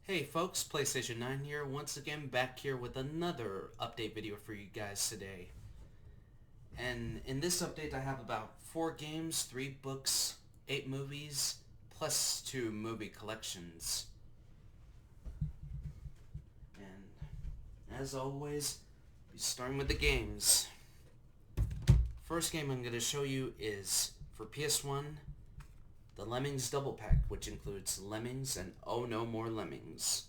Hey folks, PlayStation 9 here, once again back here with another update video for you guys today. And in this update I have about 4 games, 3 books, 8 movies, plus 2 movie collections. And as always, we're starting with the games. First game I'm going to show you is for PS1, the Lemmings Double Pack, which includes Lemmings and Oh No More Lemmings.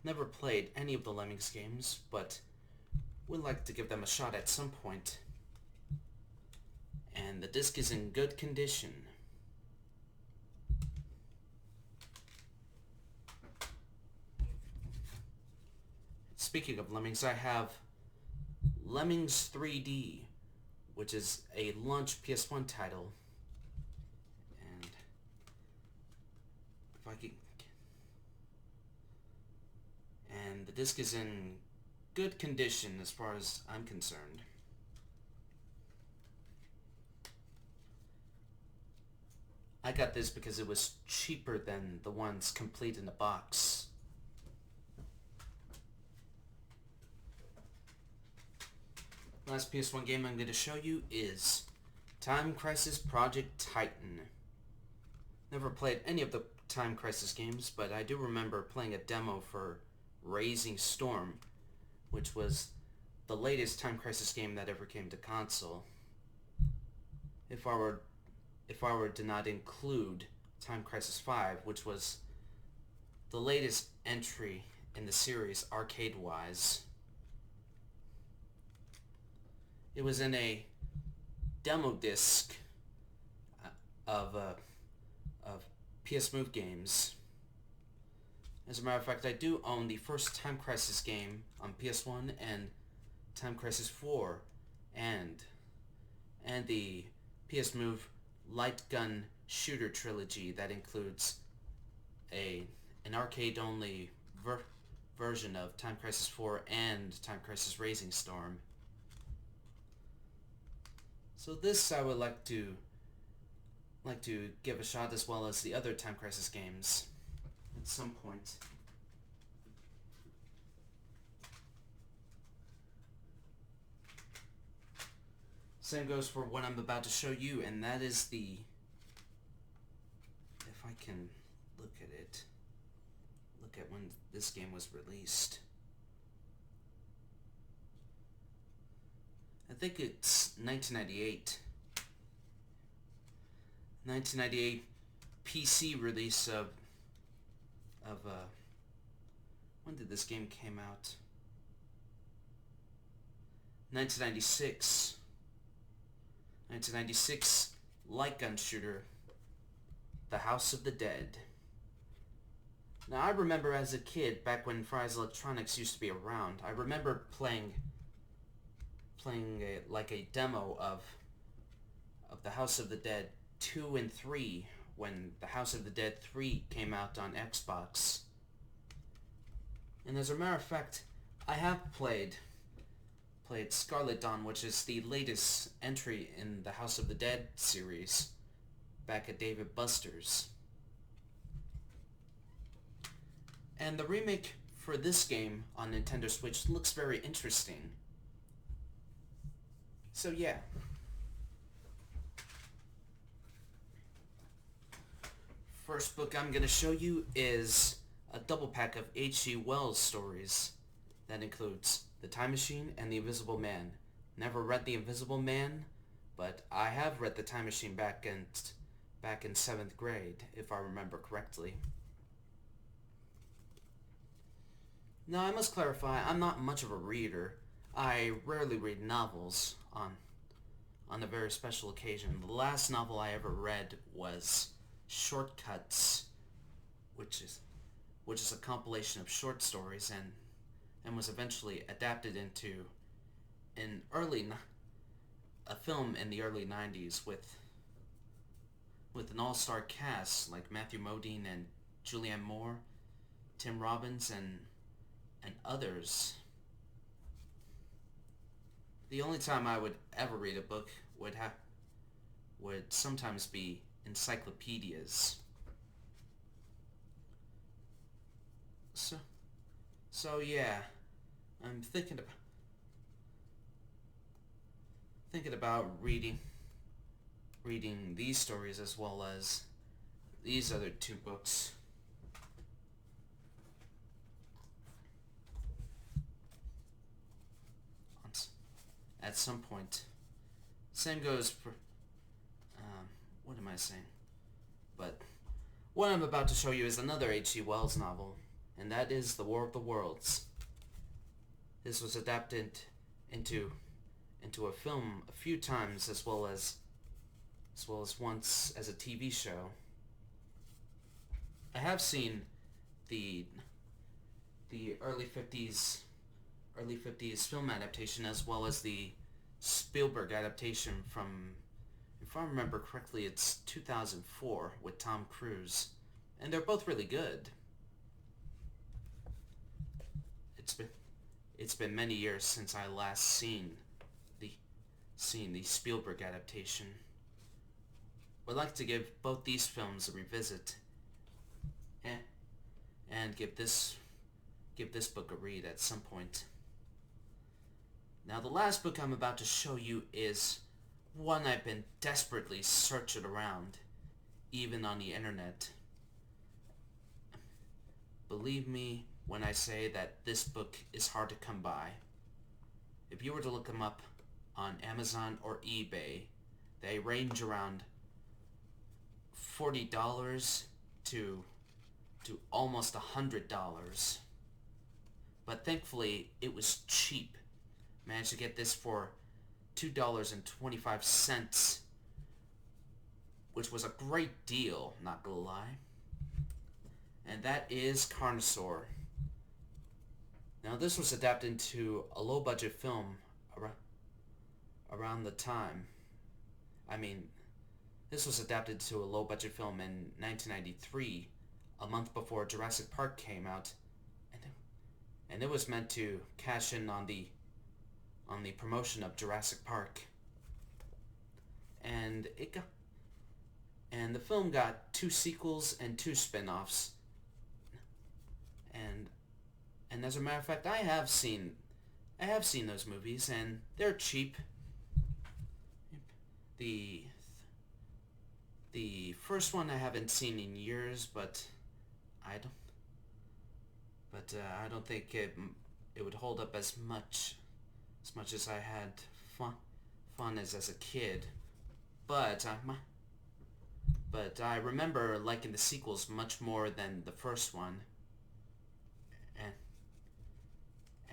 Never played any of the Lemmings games, but would like to give them a shot at some point. And the disc is in good condition. Speaking of Lemmings, I have Lemmings 3D, which is a launch PS1 title. And if I can... And the disc is in good condition as far as I'm concerned. I got this because it was cheaper than the ones complete in the box. Last PS1 game I'm going to show you is Time Crisis Project Titan. Never played any of the Time Crisis games, but I do remember playing a demo for Raising Storm, which was the latest Time Crisis game that ever came to console. If I were to not include Time Crisis 5, which was the latest entry in the series arcade-wise. It was in a demo disc of PS Move games. As a matter of fact, I do own the first Time Crisis game on PS1 and Time Crisis 4 and the PS Move light gun shooter trilogy that includes an arcade-only version of Time Crisis 4 and Time Crisis Raising Storm. So this I would like to give a shot, as well as the other Time Crisis games at some point. Same goes for what I'm about to show you, and that is the, if I can look at when this game was released. I think it's 1998. 1998 PC release of when did this game came out? 1996. 1996 light gun shooter, The House of the Dead. Now I remember as a kid, back when Fry's Electronics used to be around, I remember playing a demo of The House of the Dead 2 and 3 when The House of the Dead 3 came out on Xbox. And as a matter of fact, I have played Scarlet Dawn, which is the latest entry in the House of the Dead series, back at David Buster's. And the remake for this game on Nintendo Switch looks very interesting. So yeah. First book I'm going to show you is a double pack of H.G. Wells stories that includes The Time Machine and The Invisible Man. Never read The Invisible Man, but I have read The Time Machine back in 7th grade, if I remember correctly. Now I must clarify, I'm not much of a reader. I rarely read novels on a very special occasion. The last novel I ever read was Shortcuts, which is a compilation of short stories and was eventually adapted into a film in the early 90s with an all-star cast like Matthew Modine and Julianne Moore, Tim Robbins, and others. The only time I would ever read a book would sometimes be encyclopedias. So yeah, I'm thinking about reading these stories as well as these other two books. At some point. Same goes for what am I saying? But what I'm about to show you is another H.G. Wells novel, and that is The War of the Worlds. This was adapted into a film a few times, as well as once as a TV show. I have seen the early 50s film adaptation, as well as the Spielberg adaptation from, if I remember correctly, it's 2004 with Tom Cruise, and they're both really good. It's been many years since I last seen the Spielberg adaptation. Would like to give both these films a revisit, and give this book a read at some point. Now, the last book I'm about to show you is one I've been desperately searching around, even on the internet. Believe me when I say that this book is hard to come by. If you were to look them up on Amazon or eBay, they range around $40 to almost $100. But thankfully, it was cheap. Managed to get this for $2.25, which was a great deal, not gonna lie. And that is Carnosaur. Now, this was adapted into a low-budget film around the time. I mean, this was adapted to a low-budget film in 1993, a month before Jurassic Park came out, and it was meant to cash in on the promotion of Jurassic Park. And the film got 2 sequels and 2 spin-offs. And as a matter of fact, I have seen those movies, and they're cheap. The first one I haven't seen in years, but I don't think it would hold up as much as I had fun as a kid. But I remember liking the sequels much more than the first one.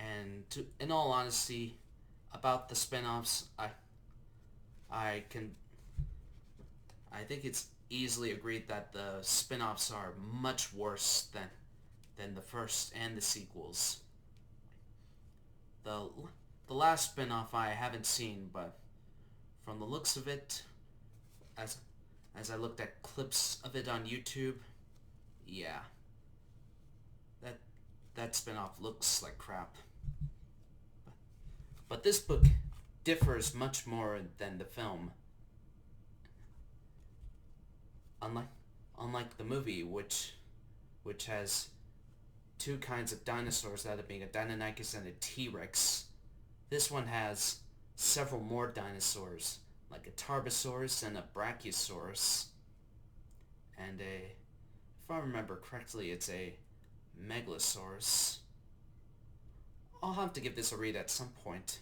And in all honesty, about the spin-offs, I think it's easily agreed that the spin-offs are much worse than the first and the sequels. The last spin-off I haven't seen, but from the looks of it, as I looked at clips of it on YouTube, yeah, that spin-off looks like crap. But this book differs much more than the film. Unlike the movie, which has 2 kinds of dinosaurs, that being a Deinonychus and a T-Rex, this one has several more dinosaurs, like a Tarbosaurus and a Brachiosaurus, and if I remember correctly, it's a Megalosaurus. I'll have to give this a read at some point.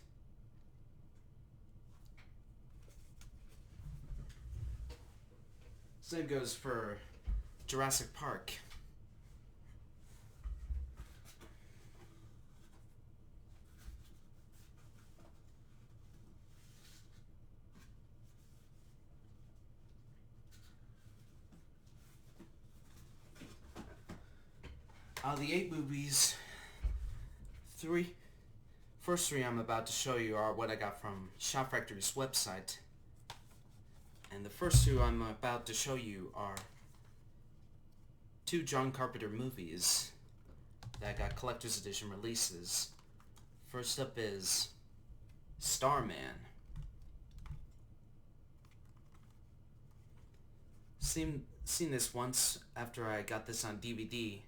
Same goes for Jurassic Park. Out of the 8 movies, first 3 I'm about to show you are what I got from Shout Factory's website. And the first 2 I'm about to show you are 2 John Carpenter movies that got collector's edition releases. First up is Starman. Seen this once after I got this on DVD,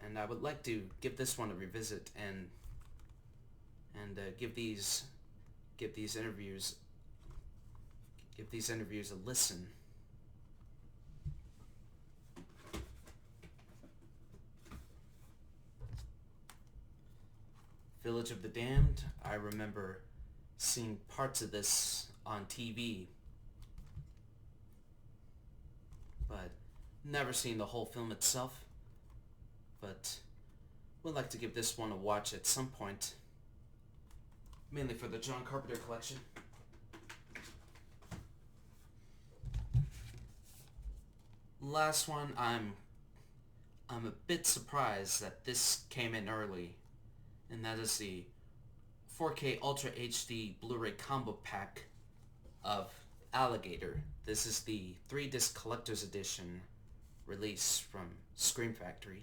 and I would like to give this one a revisit and give these interviews a listen. Village of the Damned, I remember seeing parts of this on TV, but never seen the whole film itself. But would like to give this one a watch at some point, mainly for the John Carpenter collection. Last one, I'm a bit surprised that this came in early, and that is the 4K Ultra HD Blu-ray combo pack of Alligator. This is the 3-disc collector's edition release from Scream Factory.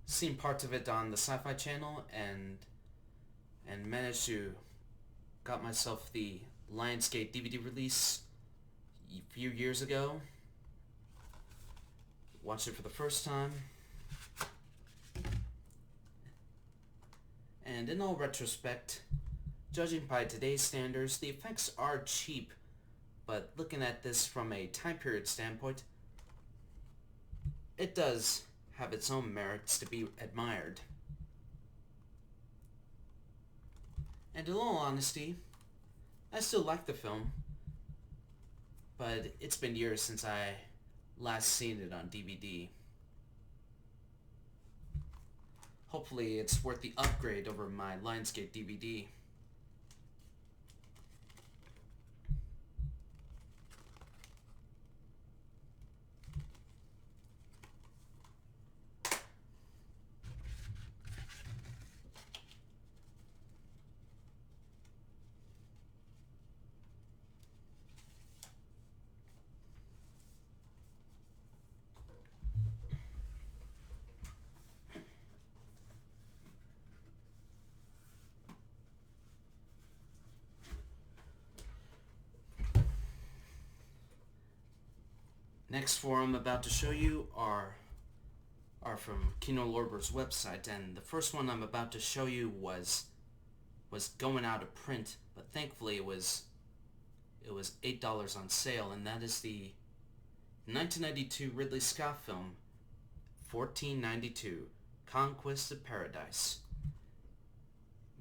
Seen parts of it on the Sci-Fi Channel and managed to got myself the Lionsgate DVD release a few years ago. Watched it for the first time. And in all retrospect, judging by today's standards, the effects are cheap, but looking at this from a time period standpoint, it does have its own merits to be admired. And in all honesty, I still like the film, but it's been years since I last seen it on DVD. Hopefully it's worth the upgrade over my Lionsgate DVD. Next four I'm about to show you are from Kino Lorber's website, and the first one I'm about to show you was going out of print, but thankfully it was $8 on sale, and that is the 1992 Ridley Scott film 1492, Conquest of Paradise.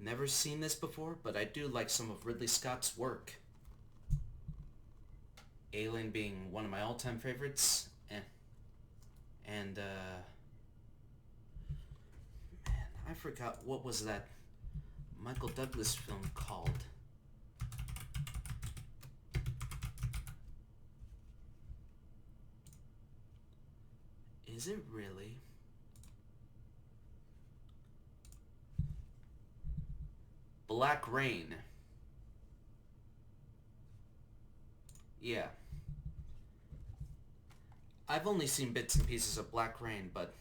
Never seen this before, but I do like some of Ridley Scott's work. Alien being one of my all-time favorites, and man, I forgot what was that Michael Douglas film called. Is it really? Black Rain. Yeah. I've only seen bits and pieces of Black Rain, but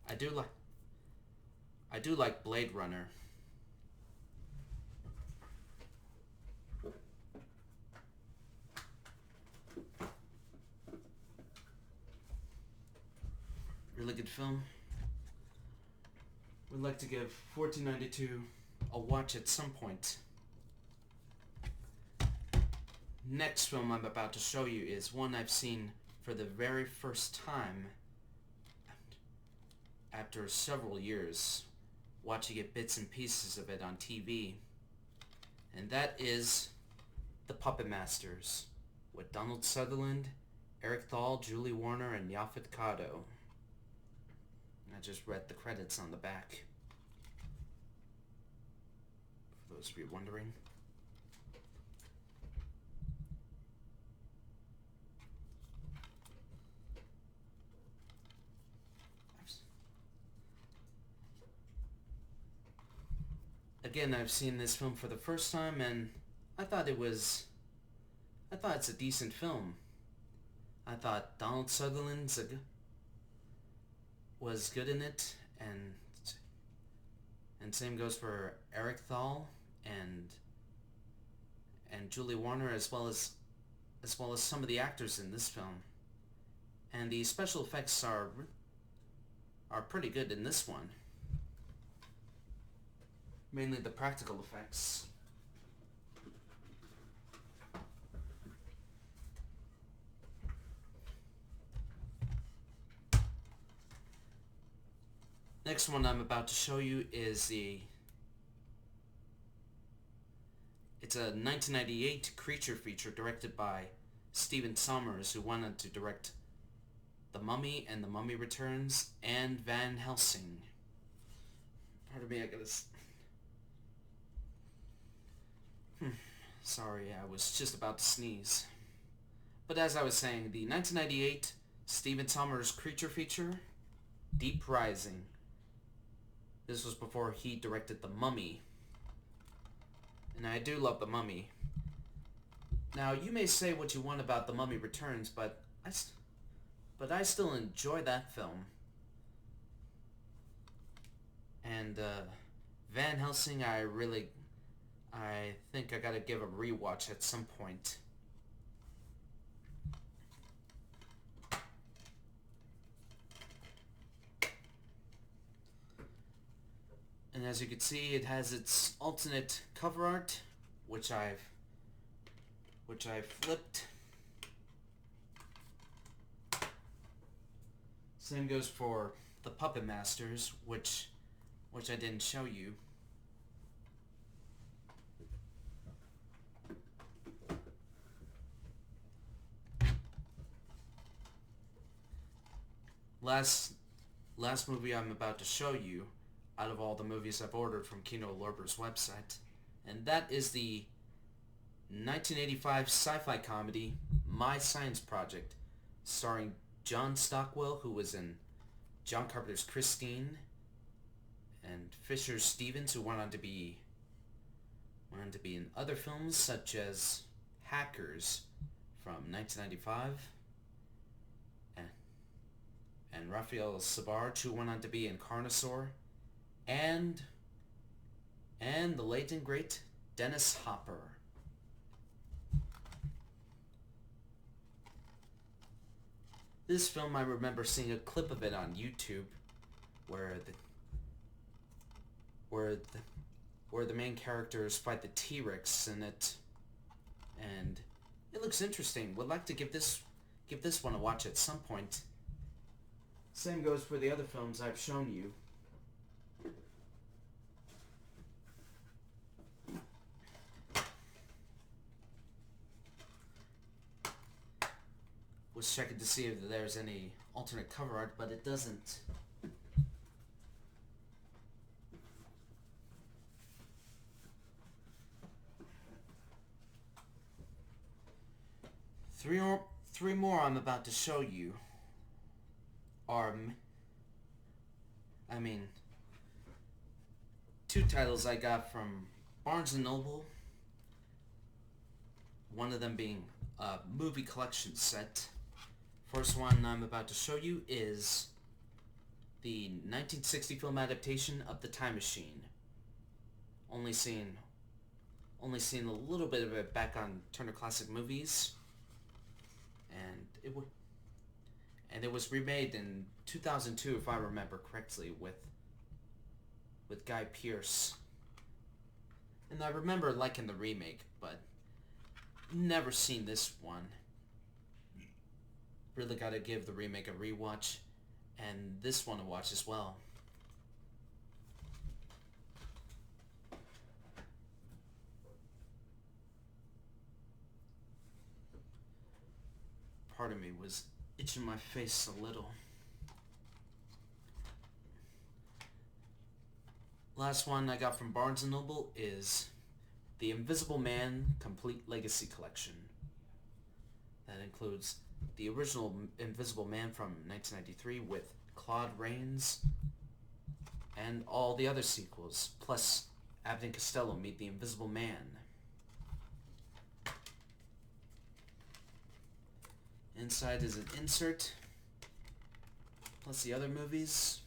I do like Blade Runner. Really good film. Would like to give 1492 a watch at some point. Next film I'm about to show you is one I've seen for the very first time after several years watching it bits and pieces of it on TV, and that is The Puppet Masters with Donald Sutherland, Eric Thal, Julie Warner, and Yaphet Kotto. I just read the credits on the back, for those of you wondering. Again, I've seen this film for the first time, and I thought it's a decent film. I thought Donald Sutherland was good in it, and same goes for Eric Thal and and Julie Warner, as well as some of the actors in this film. And the special effects are pretty good in this one. Mainly the practical effects. Next one I'm about to show you is it's a 1998 creature feature directed by Stephen Sommers, who went on to direct The Mummy and The Mummy Returns and Van Helsing. Pardon me, I gotta... Sorry, I was just about to sneeze. But as I was saying, the 1998 Stephen Sommers creature feature, Deep Rising. This was before he directed The Mummy. And I do love The Mummy. Now, you may say what you want about The Mummy Returns, but I still enjoy that film. And Van Helsing, I think I gotta give a rewatch at some point. And as you can see, it has its alternate cover art, which I've flipped. Same goes for the Puppet Masters, which I didn't show you. Last movie I'm about to show you, out of all the movies I've ordered from Kino Lorber's website, and that is the 1985 sci-fi comedy My Science Project, starring John Stockwell, who was in John Carpenter's Christine, and Fisher Stevens, who went on to be in other films such as Hackers from 1995, and Raphael Sbarge, who went on to be in Carnosaur, and the late and great Dennis Hopper. This film, I remember seeing a clip of it on YouTube, where the main characters fight the T-Rex in it, and it looks interesting. Would like to give this one a watch at some point. Same goes for the other films I've shown you. Was checking to see if there's any alternate cover art, but it doesn't. Three more I'm about to show you are, two titles I got from Barnes & Noble. One of them being a movie collection set. First one I'm about to show you is the 1960 film adaptation of The Time Machine. Only seen a little bit of it back on Turner Classic Movies, and it was remade in 2002, if I remember correctly, with Guy Pearce. And I remember liking the remake, but never seen this one. Really gotta give the remake a rewatch, and this one a watch as well. Part of me was itching my face a little. Last one I got from Barnes & Noble is The Invisible Man Complete Legacy Collection. That includes the original Invisible Man from 1993 with Claude Rains, and all the other sequels, plus Abbott and Costello Meet the Invisible Man. Inside is an insert, plus the other movies.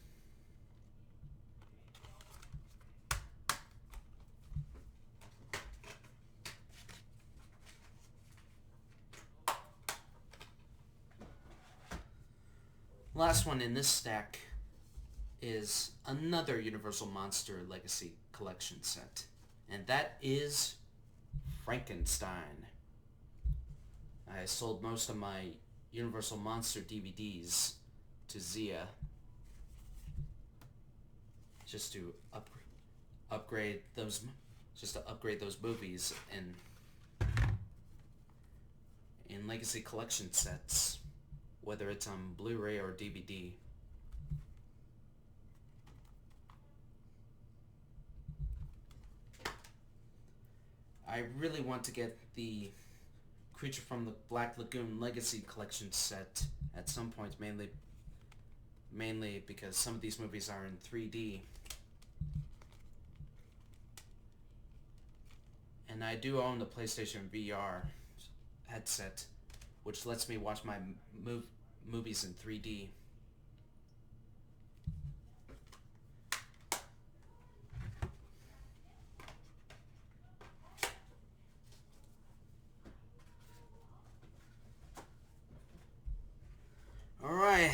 Last one in this stack is another Universal Monster Legacy Collection set, and that is Frankenstein. I sold most of my Universal Monster DVDs to Zia just to upgrade those movies in Legacy Collection sets, whether it's on Blu-ray or DVD. I really want to get the Creature from the Black Lagoon Legacy Collection set at some point, mainly because some of these movies are in 3D. And I do own the PlayStation VR headset, which lets me watch my movies in 3D. Alright,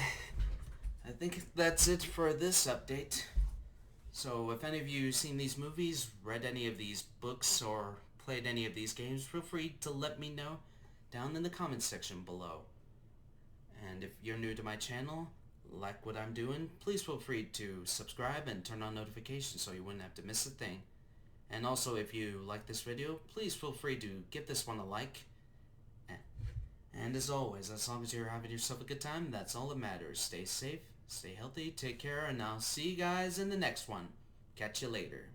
I think that's it for this update. So if any of you seen these movies, read any of these books, or played any of these games, feel free to let me know down in the comments section below. And if you're new to my channel, like what I'm doing, please feel free to subscribe and turn on notifications so you wouldn't have to miss a thing. And also, if you like this video, please feel free to give this one a like. And as always, as long as you're having yourself a good time, that's all that matters. Stay safe, stay healthy, take care, and I'll see you guys in the next one. Catch you later.